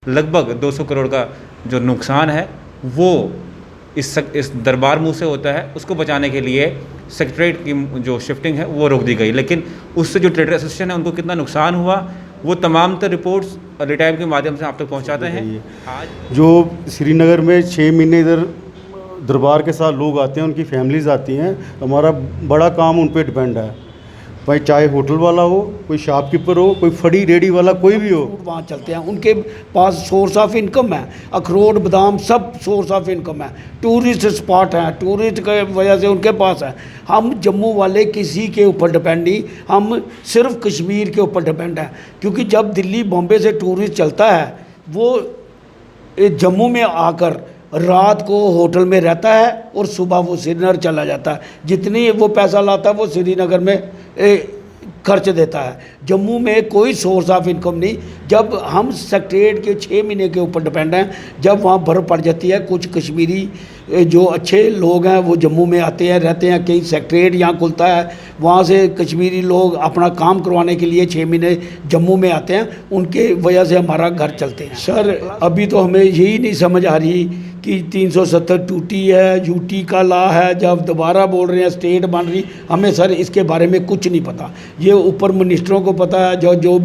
लगभग 200 करोड़ का जो नुकसान है वो इस दरबार मूव से होता है। उसको बचाने के लिए सेक्रेटरीट की जो शिफ्टिंग है वो रोक दी गई, लेकिन उससे जो ट्रेडर एसोसिएशन है उनको कितना नुकसान हुआ वो तमाम तर रिपोर्ट्स अर्ली टाइम के माध्यम से आप तक पहुंचाते हैं। आज जो श्रीनगर में 6 महीने इधर दरबार के साथ लोग आते हैं, उनकी फैमिलीज आती हैं, हमारा बड़ा काम उन पर डिपेंड है। भाई चाहे होटल वाला हो, कोई शॉपकीपर हो, कोई फड़ी रेडी वाला कोई भी हो, वहाँ चलते हैं। उनके पास सोर्स ऑफ इनकम है, अखरोट बादाम सब सोर्स ऑफ इनकम है, टूरिस्ट स्पॉट हैं, टूरिस्ट की वजह से उनके पास है। हम जम्मू वाले किसी के ऊपर डिपेंड नहीं, हम सिर्फ कश्मीर के ऊपर डिपेंड हैं। क्योंकि जब दिल्ली बॉम्बे से टूरिस्ट चलता है वो जम्मू में आकर रात को होटल में रहता है और सुबह वो श्रीनगर चला जाता है। जितनी वो पैसा लाता है वो श्रीनगर में खर्च देता है। जम्मू में कोई सोर्स ऑफ इनकम नहीं। जब हम सेक्रेटरीट के 6 महीने के ऊपर डिपेंड हैं, जब वहाँ बर्फ़ पड़ जाती है, कुछ कश्मीरी जो अच्छे लोग हैं वो जम्मू में आते हैं, रहते हैं। कहीं सेक्रेटरीट यहाँ खुलता है, वहाँ से कश्मीरी लोग अपना काम करवाने के लिए 6 महीने जम्मू में आते हैं, उनके वजह से हमारा घर चलते हैं। सर अभी तो हमें यही नहीं समझ आ रही कि 370 टूटी है, यूटी का लॉ है, जब दोबारा बोल रहे हैं स्टेट बन रही, हमें सर इसके बारे में कुछ नहीं पता। ये ऊपर मिनिस्टरों को पता है, जो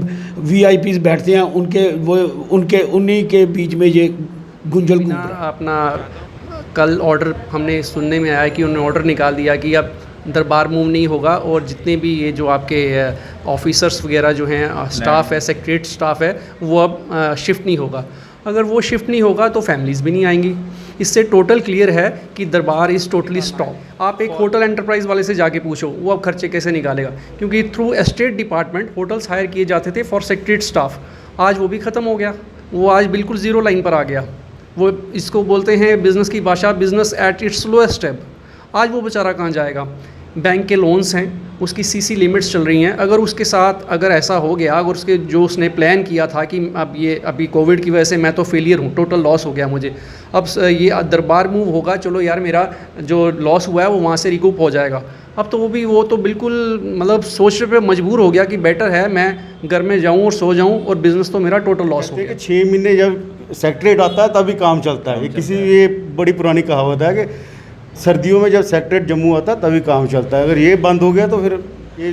VIPs बैठते हैं उन्हीं के बीच में ये गुंजल घूम रहा है। अपना कल ऑर्डर हमने सुनने में आया कि उन्होंने ऑर्डर निकाल दिया कि अब दरबार मूव नहीं होगा और जितने भी ये जो आपके ऑफिसर्स वगैरह जो हैं, स्टाफ है, सेक्रेटरीट स्टाफ है, वो अब शिफ्ट नहीं होगा। अगर वो शिफ्ट नहीं होगा तो फैमिलीज़ भी नहीं आएंगी। इससे टोटल क्लियर है कि दरबार इज़ टोटली स्टॉप। आप एक होटल एंटरप्राइज़ वाले से जाके पूछो वो अब खर्चे कैसे निकालेगा, क्योंकि through estate department hotels hire किए जाते थे फॉर सेक्रेटरीट स्टाफ। आज वो भी ख़त्म हो गया, वो आज बिल्कुल ज़ीरो लाइन पर आ गया। वो इसको बोलते हैं बिज़नेस की भाषा, business at its slowest step. आज वो बेचारा कहाँ जाएगा? बैंक के लोन्स हैं, उसकी CC लिमिट्स चल रही हैं। अगर उसके साथ अगर ऐसा हो गया, अगर उसके जो उसने प्लान किया था कि अब ये अभी कोविड की वजह से मैं तो फेलियर हूँ, टोटल लॉस हो गया मुझे, अब ये दरबार मूव होगा, चलो यार मेरा जो लॉस हुआ है वो वहाँ से रिकूप हो जाएगा। अब तो वो तो बिल्कुल मतलब सोचने पे मजबूर हो गया कि बेटर है मैं घर में जाऊँ और सो जाऊँ और बिज़नेस तो मेरा टोटल लॉस हो गया। 6 महीने जब सेक्रेटरीट आता है तभी काम चलता है। ये बड़ी पुरानी कहावत है कि सर्दियों में जब सेक्रेटरीट जम्मू आता है तभी काम चलता है। अगर ये बंद हो गया तो फिर ये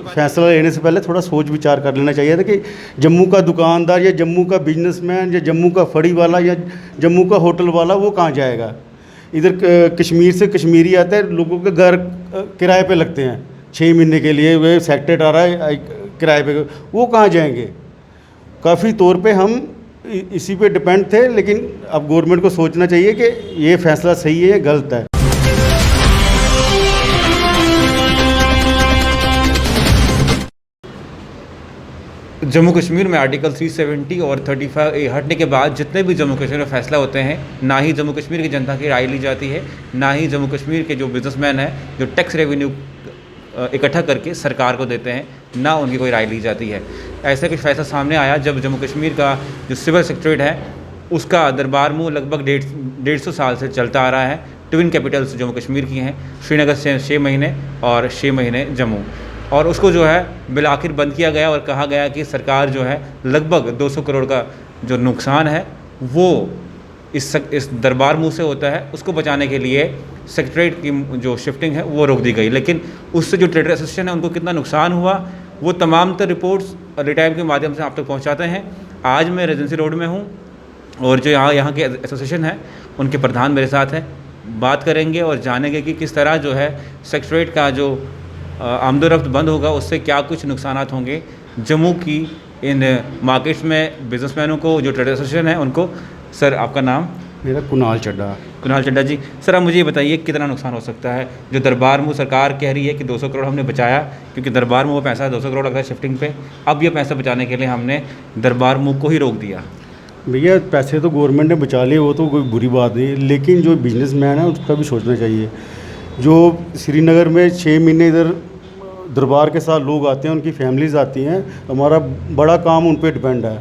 फैसला लेने से पहले थोड़ा सोच विचार कर लेना चाहिए था कि जम्मू का दुकानदार या जम्मू का बिजनेसमैन या जम्मू का फड़ी वाला या जम्मू का होटल वाला वो कहाँ जाएगा। इधर कश्मीर से कश्मीरी आते हैं, लोगों के घर किराए पे लगते हैं 6 महीने के लिए, वे सेक्रेटरीट आ रहा है किराए पे, वो कहाँ जाएंगे। काफ़ी तौर पे हम इसी पे डिपेंड थे, लेकिन अब गवर्नमेंट को सोचना चाहिए कि ये फैसला सही है या गलत है। जम्मू कश्मीर में आर्टिकल 370 और 35A हटने के बाद जितने भी जम्मू कश्मीर में फैसला होते हैं, ना ही जम्मू कश्मीर की जनता की राय ली जाती है, ना ही जम्मू कश्मीर के जो बिजनेसमैन हैं जो टैक्स रेवेन्यू इकट्ठा करके सरकार को देते हैं, ना उनकी कोई राय ली जाती है। ऐसा कुछ फैसला सामने आया जब जम्मू कश्मीर का जो सिविल सेक्रेटरीट है उसका दरबार मूव लगभग 150 साल से चलता आ रहा है। ट्विन कैपिटल्स जम्मू कश्मीर की हैं, श्रीनगर से 6 महीने और 6 महीने जम्मू, और उसको जो है बिल आखिर बंद किया गया और कहा गया कि सरकार जो है लगभग 200 करोड़ का जो नुकसान है वो इस दरबार मूव से होता है। उसको बचाने के लिए सेक्रेटरीट की जो शिफ्टिंग है वो रोक दी गई, लेकिन उससे जो ट्रेडर एसोसिएशन है उनको कितना नुकसान हुआ वो तमाम तर रिपोर्ट्स अर्ली टाइम के माध्यम से आप तक पहुँचाते हैं। आज मैं रेजेंसी रोड में हूँ और जो यहाँ के एसोसिएशन है उनके प्रधान मेरे साथ हैं। बात करेंगे और जानेंगे कि किस तरह जो है सेक्रेटरीट का जो आमदोरफ्त बंद होगा उससे क्या कुछ नुकसानात होंगे जम्मू की इन मार्केट्स में बिजनेसमैनों को, जो ट्रेडर एसोसिएशन है उनको। सर आपका नाम? मेरा कुणाल चड्ढा जी। सर आप मुझे ये बताइए कितना नुकसान हो सकता है? जो दरबार मूव सरकार कह रही है कि 200 करोड़ हमने बचाया, क्योंकि दरबार मूव पैसा 200 करोड़ लगता है शिफ्टिंग पे, अब ये पैसा बचाने के लिए हमने दरबार मूव को ही रोक दिया। भैया पैसे तो गवर्नमेंट ने बचा लिए, वो तो कोई बुरी बात नहीं, लेकिन जो बिजनेसमैन है उसका भी सोचना चाहिए। जो श्रीनगर में 6 महीने इधर दरबार के साथ लोग आते हैं, उनकी फैमिलीज आती हैं, हमारा बड़ा काम उन पर डिपेंड है।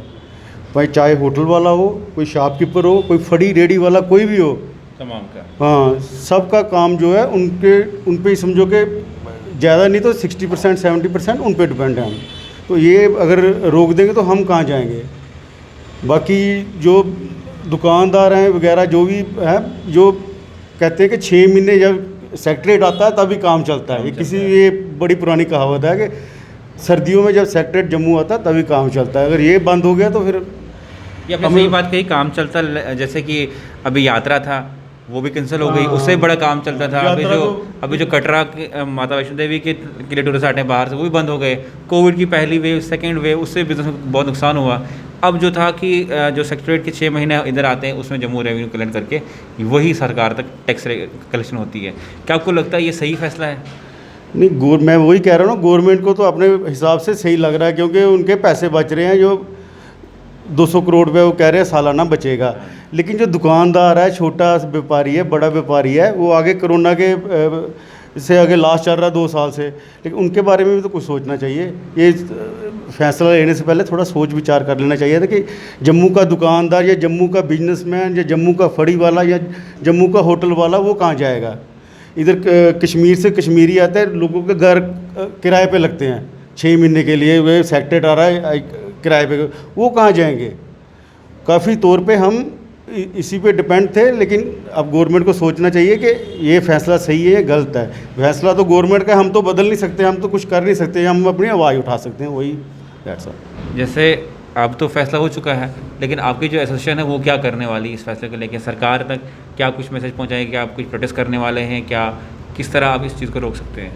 भाई चाहे होटल वाला हो, कोई शॉपकीपर हो, कोई फड़ी रेडी वाला कोई भी हो, तमाम का, हाँ सबका काम जो है उन पे समझो कि ज़्यादा नहीं तो 60% 70% उन पे डिपेंड है हम। तो ये अगर रोक देंगे तो हम कहाँ जाएंगे। बाकी जो दुकानदार हैं वगैरह जो भी हैं, जो कहते हैं कि 6 महीने जब सेक्रेट आता है तभी काम चलता है। ये बड़ी पुरानी कहावत है कि सर्दियों में जब सेक्रेट जम्मू आता है तभी काम चलता है। अगर ये बंद हो गया तो फिर ये आपने सही बात कही, काम चलता। जैसे कि अभी यात्रा था वो भी कैंसिल हो गई, उससे बड़ा काम चलता था। अभी जो कटरा माता वैष्णो देवी के लिए टूरिस्ट आते हैं बाहर से, वो भी बंद हो गए। कोविड की पहली वेव, सेकेंड वेव, उससे बिजनेस में बहुत नुकसान हुआ। अब जो था कि जो सेक्रेटरीट के 6 महीने इधर आते हैं उसमें जम्मू रेवेन्यू कलेक्ट करके वही सरकार तक टैक्स कलेक्शन होती है। क्या आपको लगता है ये सही फैसला है? नहीं, मैं वही कह रहा हूँ ना, गवर्नमेंट को तो अपने हिसाब से सही लग रहा है, क्योंकि उनके पैसे बच रहे हैं। जो 200 करोड़ रुपये वो कह रहे हैं सालाना बचेगा, लेकिन जो दुकानदार है, छोटा व्यापारी है, बड़ा व्यापारी है, वो आगे कोरोना के से आगे लास्ट चल रहा है 2 साल से, लेकिन उनके बारे में भी तो कुछ सोचना चाहिए। ये फैसला लेने से पहले थोड़ा सोच विचार कर लेना चाहिए था कि जम्मू का दुकानदार या जम्मू का बिजनेसमैन या जम्मू का फड़ी वाला या जम्मू का होटल वाला वो कहाँ जाएगा। इधर कश्मीर से कश्मीरी आते हैं, लोगों के घर किराए पे लगते हैं 6 महीने के लिए, वे सेक्रेट आ रहा है किराए पे, वो कहाँ जाएंगे। काफ़ी तौर पे हम इसी पे डिपेंड थे, लेकिन अब गवर्नमेंट को सोचना चाहिए कि ये फैसला सही है या गलत है। फैसला तो गवर्नमेंट का, हम तो बदल नहीं सकते, हम तो कुछ कर नहीं सकते, हम अपनी आवाज़ उठा सकते हैं, वही दैट्स ऑल। जैसे अब तो फैसला हो चुका है, लेकिन आपकी जो एसोसिएशन है वो क्या करने वाली इस फैसले को लेकर? सरकार तक क्या कुछ मैसेज पहुँचाएगी? क्या आप कुछ प्रोटेस्ट करने वाले हैं? क्या किस तरह आप इस चीज़ को रोक सकते हैं?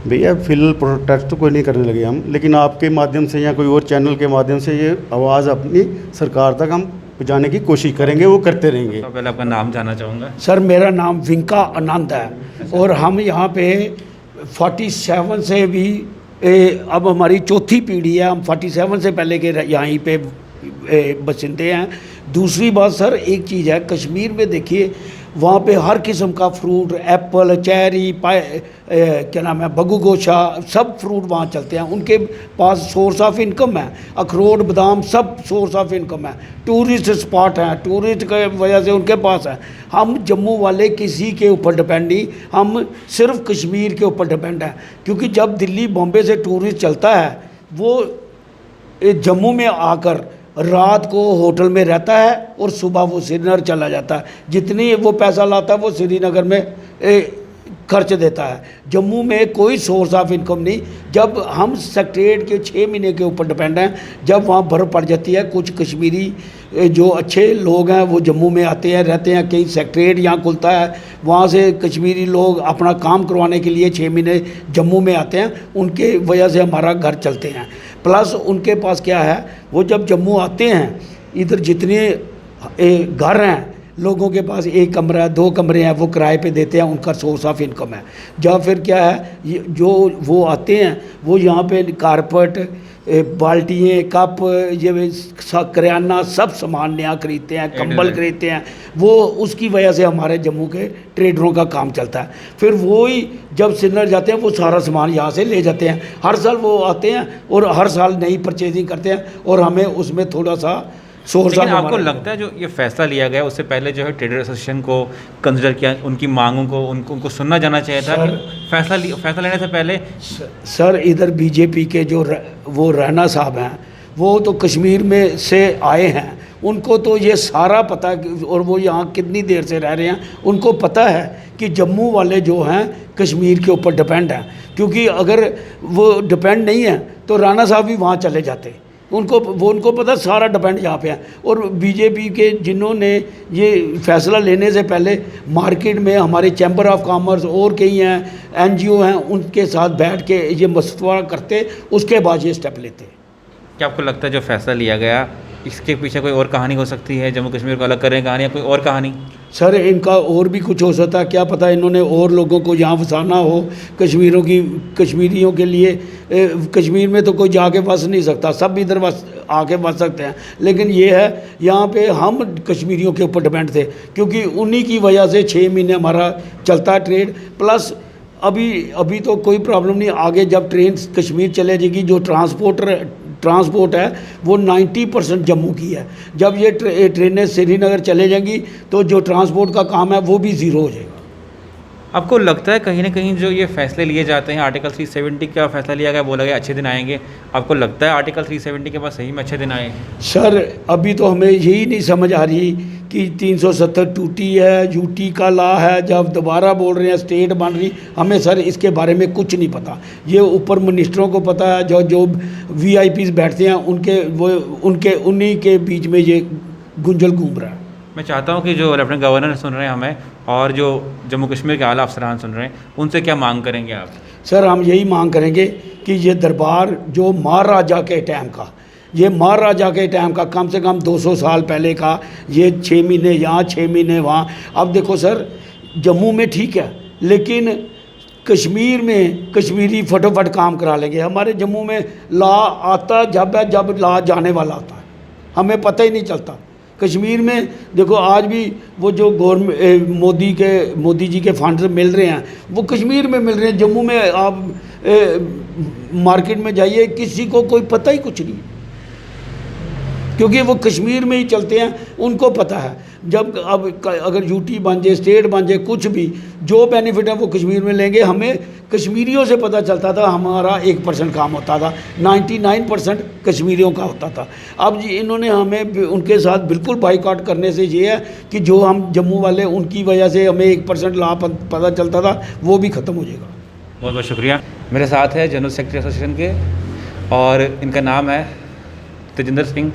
भैया फिलहाल प्रोटेस्ट तो कोई नहीं करने लगे हम, लेकिन आपके माध्यम से या कोई और चैनल के माध्यम से ये आवाज़ अपनी सरकार तक हम पहुँचाने की कोशिश करेंगे, वो करते रहेंगे। तो पहले आपका नाम जानना चाहूँगा। सर मेरा नाम विंका आनंद है, और हम यहाँ पे 47 से भी अब हमारी चौथी पीढ़ी है। हम 47 से पहले के यहीं पे बसिंदे हैं। दूसरी बात सर, एक चीज़ है, कश्मीर में देखिए वहाँ पे हर किस्म का फ्रूट, एप्पल, चेरी, क्या नाम है, बगु गोशा, सब फ्रूट वहाँ चलते हैं। उनके पास सोर्स ऑफ इनकम है, अखरोट, बादाम, सब सोर्स ऑफ इनकम है। टूरिस्ट स्पॉट हैं, टूरिस्ट की वजह से उनके पास है। हम जम्मू वाले किसी के ऊपर डिपेंड नहीं, हम सिर्फ कश्मीर के ऊपर डिपेंड हैं। क्योंकि जब दिल्ली बॉम्बे से टूरिस्ट चलता है, वो जम्मू में आकर रात को होटल में रहता है और सुबह वो श्रीनगर चला जाता है। जितनी वो पैसा लाता है वो श्रीनगर में खर्च देता है। जम्मू में कोई सोर्स ऑफ इनकम नहीं। जब हम सेक्रेटरीट के 6 महीने के ऊपर डिपेंड हैं, जब वहाँ बर्फ़ पड़ जाती है, कुछ कश्मीरी जो अच्छे लोग हैं वो जम्मू में आते हैं, रहते हैं। कहीं सेक्रेटरीट यहाँ खुलता है, वहाँ से कश्मीरी लोग अपना काम करवाने के लिए 6 महीने जम्मू में आते हैं। उनके वजह से हमारा घर चलते हैं। प्लस उनके पास क्या है, वो जब जम्मू आते हैं, इधर जितने घर हैं, लोगों के पास 1 कमरा 2 कमरे हैं, वो किराए पे देते हैं, उनका सोर्स ऑफ इनकम है। या फिर क्या है, जो वो आते हैं वो यहाँ पे कारपेट, बाल्टियाँ, कप, ये करियाना, सब सामान नया खरीदते हैं, कंबल खरीदते हैं। वो उसकी वजह से हमारे जम्मू के ट्रेडरों का काम चलता है। फिर वो ही जब श्रीनगर जाते हैं, वो सारा सामान यहाँ से ले जाते हैं। हर साल वो आते हैं और हर साल नई परचेजिंग करते हैं, और हमें उसमें थोड़ा सा सोर्स। लेकिन आपको लगता है जो ये फैसला लिया गया उससे पहले जो है ट्रेडर एसोसिएशन को कंसिडर किया, उनकी मांगों को उनको सुनना जाना चाहिए था? फैसला लेने से पहले सर इधर बीजेपी के जो वो राणा साहब हैं, वो तो कश्मीर में से आए हैं, उनको तो ये सारा पता है, और वो यहाँ कितनी देर से रह रहे हैं। उनको पता है कि जम्मू वाले जो हैं कश्मीर के ऊपर डिपेंड हैं। क्योंकि अगर वो डिपेंड नहीं है तो राणा साहब भी वहाँ चले जाते। उनको पता सारा डिपेंड यहाँ पे है। और बीजेपी के जिन्होंने ये फैसला लेने से पहले मार्केट में हमारे चैम्बर ऑफ कॉमर्स और कई हैं, NGO हैं, उनके साथ बैठ के ये मशवरा करते, उसके बाद ये स्टेप लेते। क्या आपको लगता है जो फैसला लिया गया इसके पीछे कोई और कहानी हो सकती है? जम्मू कश्मीर को अलग करने की कहानी या कोई और कहानी? सर इनका और भी कुछ हो सकता है, क्या पता इन्होंने और लोगों को यहाँ फंसाना हो। कश्मीरियों के लिए कश्मीर में तो कोई जाके बस नहीं सकता, सब इधर आके बस सकते हैं। लेकिन ये है, यहाँ पे हम कश्मीरियों के ऊपर डिपेंड थे, क्योंकि उन्हीं की वजह से 6 महीने हमारा चलता है ट्रेड। प्लस अभी तो कोई प्रॉब्लम नहीं। आगे जब ट्रेन कश्मीर चले जाएगी, जो ट्रांसपोर्ट है वो 90% जम्मू की है। जब ये ट्रेनें श्रीनगर चले जाएंगी तो जो ट्रांसपोर्ट का काम है वो भी ज़ीरो हो जाएगा। आपको लगता है कहीं ना कहीं जो ये फैसले लिए जाते हैं, आर्टिकल 370 का फैसला लिया गया, बोला गया अच्छे दिन आएंगे, आपको लगता है आर्टिकल 370 के बाद सही में अच्छे दिन आए हैं? सर अभी तो हमें यही नहीं समझ आ रही कि 370 टूटी है, यूटी का लॉ है, जब दोबारा बोल रहे हैं स्टेट बन रही, हमें सर इसके बारे में कुछ नहीं पता। ये ऊपर मिनिस्टरों को पता है, जो जो वीआईपीज बैठते हैं उनके उन्हीं के बीच में ये गुंजल घूम रहा है। मैं चाहता हूँ कि जो लेफ्टिनेंट गवर्नर सुन रहे हैं हमें और जो जम्मू कश्मीर के आला अफसरान सुन रहे हैं, उनसे क्या मांग करेंगे आप? सर हम यही मांग करेंगे कि ये दरबार जो महाराजा के टाइम का, ये महाराजा के टाइम का कम से कम 200 साल पहले का, ये 6 महीने यहाँ 6 महीने वहाँ। अब देखो सर जम्मू में ठीक है, लेकिन कश्मीर में कश्मीरी फटोफट काम करा लेंगे। हमारे जम्मू में लॉ आता जब है जब लॉ जाने वाला आता है, हमें पता ही नहीं चलता। कश्मीर में देखो आज भी वो जो गवर्नमेंट मोदी जी के फंड मिल रहे हैं वो कश्मीर में मिल रहे हैं। जम्मू में आप मार्केट में जाइए, किसी को कोई पता ही कुछ नहीं, क्योंकि वो कश्मीर में ही चलते हैं, उनको पता है। जब अब अगर यूटी बन जाए, स्टेट बन जाए, कुछ भी जो बेनिफिट है वो कश्मीर में लेंगे। हमें कश्मीरियों से पता चलता था, हमारा 1% काम होता था, 99% कश्मीरियों का होता था। अब जी इन्होंने हमें उनके साथ बिल्कुल बाइकआउट करने से ये है कि जो हम जम्मू वाले, उनकी वजह से हमें 1% लाभ पता चलता था, वो भी ख़त्म हो जाएगा। बहुत बहुत शुक्रिया। मेरे साथ है जनरल सेक्रेटरी एसोसिएशन के, और इनका नाम है तेजिंदर सिंह,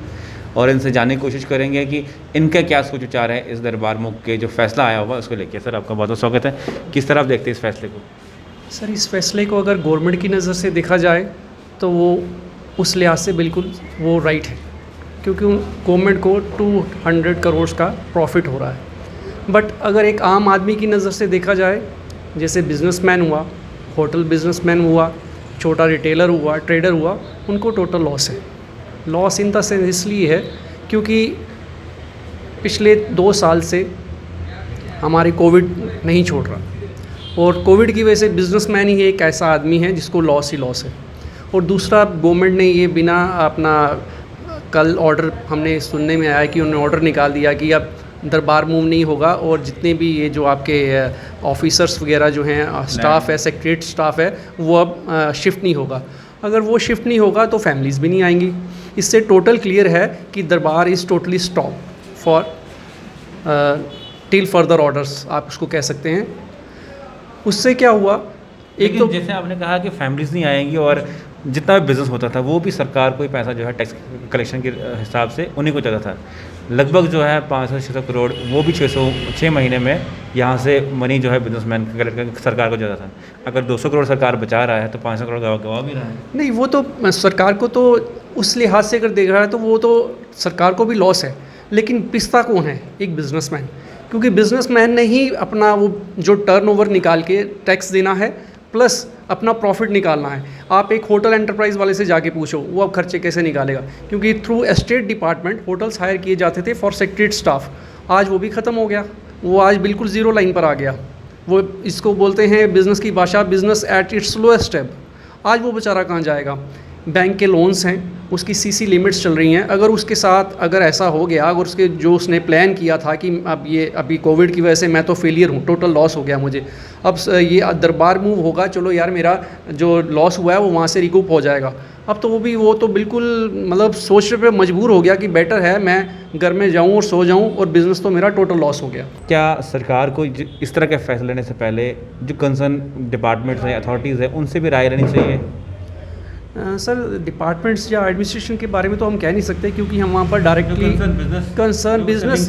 और इनसे जानने की कोशिश करेंगे कि इनका क्या सोच विचार है इस दरबार मुख के जो फैसला आया हुआ उसको लेके। सर आपका बहुत बहुत स्वागत है। किस तरह आप देखते हैं इस फैसले को? सर इस फैसले को अगर गवर्नमेंट की नज़र से देखा जाए तो वो उस लिहाज से बिल्कुल वो राइट है, क्योंकि गवर्नमेंट को 200 करोड़ का प्रॉफिट हो रहा है। बट अगर एक आम आदमी की नज़र से देखा जाए, जैसे बिजनेसमैन हुआ, होटल बिजनेसमैन हुआ, छोटा रिटेलर हुआ, ट्रेडर हुआ, उनको टोटल लॉस है। लॉस इन द सेंस इसलिए है क्योंकि पिछले 2 साल से हमारे कोविड नहीं छोड़ रहा, और कोविड की वजह से बिजनेसमैन ही एक ऐसा आदमी है जिसको लॉस ही लॉस है। और दूसरा, गवर्नमेंट ने ये बिना अपना, कल ऑर्डर हमने सुनने में आया कि उन्होंने ऑर्डर निकाल दिया कि अब दरबार मूव नहीं होगा, और जितने भी ये जो आपके ऑफिसर्स वगैरह जो हैं, स्टाफ है, सेक्रेटरीट स्टाफ है, वो अब शिफ्ट नहीं होगा। अगर वो शिफ्ट नहीं होगा तो फैमिलीज़ भी नहीं आएंगी। इससे टोटल क्लियर है कि दरबार is totally stop for till further orders, आप उसको कह सकते हैं। उससे क्या हुआ, एक तो जैसे आपने कहा कि फैमिलीज नहीं आएंगी, और जितना भी बिज़नेस होता था वो भी सरकार को ही पैसा जो है टैक्स कलेक्शन के हिसाब से उन्हीं को जाता था। लगभग जो है 500-600 करोड़, वो भी 6 महीने में यहाँ से मनी जो है बिजनेसमैन सरकार को जाता था। अगर 200 करोड़ सरकार बचा रहा है तो 500 करोड़ गवा भी रहा है। नहीं, वो तो सरकार को तो उस लिहाज से अगर देख रहा है तो वो तो सरकार को भी लॉस है, लेकिन पिसता कौन है? एक बिजनेसमैन, क्योंकि बिजनेसमैन ने ही अपना वो जो टर्नओवर निकाल के टैक्स देना है, प्लस अपना प्रॉफिट निकालना है। आप एक होटल एंटरप्राइज वाले से जाके पूछो, वो अब खर्चे कैसे निकालेगा? क्योंकि through estate department hotels hire किए जाते थे फॉर सेक्रेटरीट स्टाफ, आज वो भी ख़त्म हो गया, वो आज बिल्कुल ज़ीरो लाइन पर आ गया। वो इसको बोलते हैं बिज़नेस की भाषा, business at its lowest step. आज वो बेचारा कहाँ जाएगा? बैंक के लोन्स हैं, उसकी सीसी लिमिट्स चल रही हैं। अगर उसके साथ अगर ऐसा हो गया, अगर उसके जो उसने प्लान किया था कि अब ये अभी कोविड की वजह से मैं तो फेलियर हूँ, टोटल लॉस हो गया मुझे, अब ये दरबार मूव होगा, चलो यार मेरा जो लॉस हुआ है वो वहाँ से रिकूप हो जाएगा। अब तो वो तो बिल्कुल मतलब सोचने पे मजबूर हो गया कि बेटर है मैं घर में जाऊँ और सो जाऊँ, और बिज़नेस तो मेरा टोटल लॉस हो गया। क्या सरकार को इस तरह के फैसले लेने से पहले जो कंसर्न डिपार्टमेंट्स हैं, अथॉरिटीज़ हैं, उनसे भी राय लेनी चाहिए? सर डिपार्टमेंट्स या एडमिनिस्ट्रेशन के बारे में तो हम कह नहीं सकते, क्योंकि हम वहाँ पर डायरेक्टली कंसर्न बिजनेस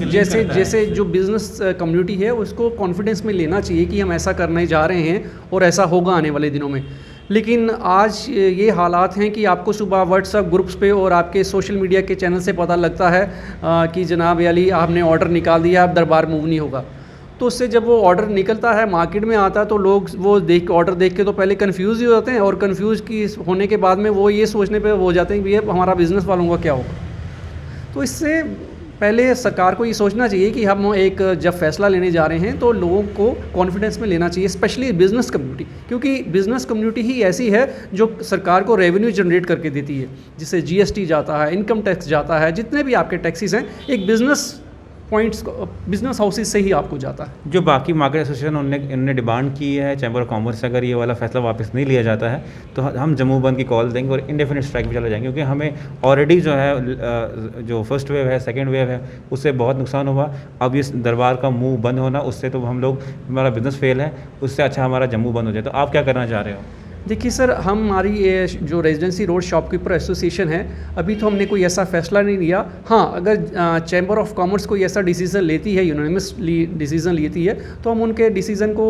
जैसे जो बिज़नेस कम्युनिटी है उसको कॉन्फिडेंस में लेना चाहिए कि हम ऐसा करने जा रहे हैं और ऐसा होगा आने वाले दिनों में। लेकिन आज ये हालात हैं कि आपको सुबह व्हाट्सएप ग्रुप्स पे और आपके सोशल मीडिया के चैनल से पता लगता है कि जनाब अली आपने ऑर्डर निकाल दिया, अब दरबार मूव नहीं होगा। तो उससे जब वो ऑर्डर निकलता है, मार्केट में आता है, तो लोग वो ऑर्डर देख के तो पहले कंफ्यूज ही हो जाते हैं, और कंफ्यूज की होने के बाद में वो ये सोचने पे हो जाते हैं कि भैया हमारा बिज़नेस वालों का क्या होगा। तो इससे पहले सरकार को ये सोचना चाहिए कि हम एक जब फैसला लेने जा रहे हैं तो लोगों को कॉन्फिडेंस में लेना चाहिए, स्पेशली बिज़नेस कम्युनिटी, क्योंकि बिज़नेस कम्युनिटी ही ऐसी है जो सरकार को रेवेन्यू जनरेट करके देती है, जिससे GST जाता है, इनकम टैक्स जाता है, जितने भी आपके टैक्सेस हैं, एक बिज़नेस पॉइंट्स बिजनेस हाउसेज से ही आपको जाता है। जो बाकी मार्केट एसोसिएशन उन्होंने डिमांड की है चैम्बर ऑफ कॉमर्स से, अगर ये वाला फैसला वापस नहीं लिया जाता है तो हम जम्मू बंद की कॉल देंगे और इंडेफिनिट स्ट्राइक पे चले जाएंगे, क्योंकि हमें ऑलरेडी जो है जो फर्स्ट वेव है, सेकेंड वेव है, उससे बहुत नुकसान हुआ। अब इस दरबार का मुंह बंद होना, उससे तो हम लोग, हमारा बिजनेस फेल है, उससे अच्छा हमारा जम्मू बंद हो जाए। तो आप क्या करना चाह रहे हो? देखिए सर, हमारी ये जो रेजिडेंसी रोड शॉपकीपर एसोसिएशन है, अभी तो हमने कोई ऐसा फैसला नहीं लिया। हाँ, अगर चैम्बर ऑफ कॉमर्स कोई ऐसा डिसीज़न लेती है, यूनानिमसली डिसीज़न लेती है, तो हम उनके डिसीज़न को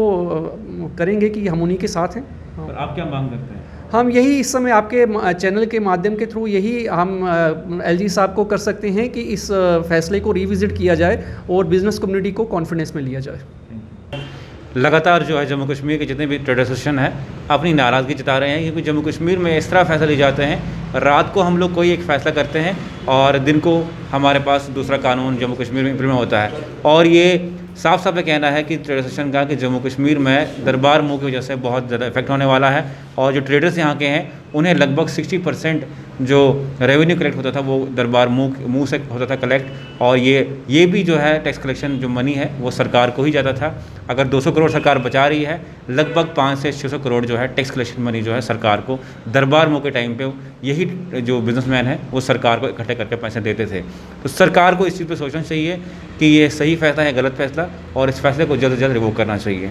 करेंगे कि हम उन्हीं के साथ हैं। और आप क्या मांग करते हैं? हम यही इस समय आपके चैनल के माध्यम के थ्रू यही हम एलजी साहब को कर सकते हैं कि इस फैसले को रिविज़िट किया जाए और बिज़नेस कम्युनिटी को कॉन्फिडेंस में लिया जाए। लगातार जो है जम्मू कश्मीर के जितने भी ट्रेड एसोसिएशन है अपनी नाराज़गी जता रहे हैं, क्योंकि जम्मू कश्मीर में इस तरह फैसले लिए जाते हैं, रात को हम लोग कोई एक फ़ैसला करते हैं और दिन को हमारे पास दूसरा कानून जम्मू कश्मीर में इम्प्लीमेंट होता है। और ये साफ साफ कहना है कि ट्रेड एसोसिएशन का कि जम्मू कश्मीर में दरबार मुँह की वजह से बहुत ज़्यादा इफेक्ट होने वाला है, और जो ट्रेडर्स यहाँ के हैं उन्हें लगभग 60% जो रेवेन्यू कलेक्ट होता था वो दरबार मुँह से होता था कलेक्ट, और ये भी जो है टैक्स कलेक्शन जो मनी है वो सरकार को ही जाता था। अगर 200 करोड़ सरकार बचा रही है, लगभग 500 से 600 करोड़ जो है टैक्स कलेक्शन मनी जो है सरकार को दरबार मुँह के टाइम पे यही जो बिजनेसमैन है वो सरकार को इकट्ठे करके पैसे देते थे। तो सरकार को इस चीज़ पर सोचना चाहिए कि ये सही फैसला है गलत फैसला, और इस फैसले को जल्द से जल्द रिवोक करना चाहिए।